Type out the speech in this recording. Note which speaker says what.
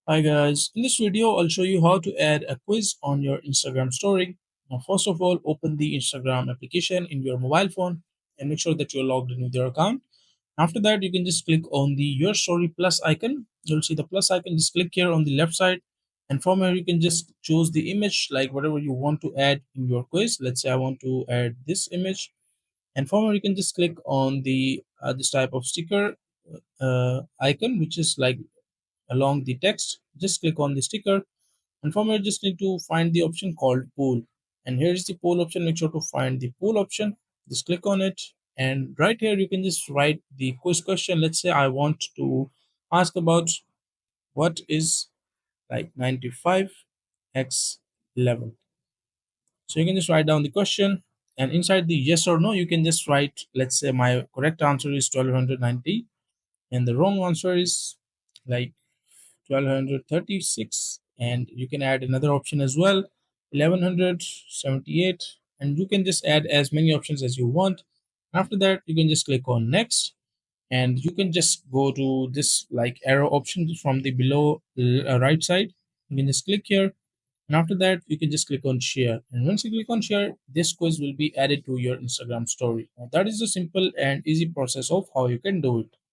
Speaker 1: Hi guys, in this video I'll show you how to add a quiz on your Instagram story. Now first of all, open the Instagram application in your mobile phone and make sure that you're logged in with your account. After that, you can just click on the your story plus icon. You'll see the plus icon, just click here on the left side, and from here you can just choose the image like whatever you want to add in your quiz. Let's say I want to add this image, and from here you can just click on the this type of sticker icon, which is like along the text. Just click on the sticker, and from here just need to find the option called poll, and here is the poll option. Make sure to find the poll option, just click on it, and right here you can just write the quiz question. Let's say I want to ask about what is like 95x 11. So you can just write down the question, and inside the yes or no you can just write, let's say my correct answer is 1290 and the wrong answer is like 1236, and you can add another option as well, 1178, and you can just add as many options as you want. After that you can just click on next, and you can just go to this like arrow option from the below right side. You can just click here, and after that you can just click on share, and once you click on share, this quiz will be added to your Instagram story. Now, that is the simple and easy process of how you can do it.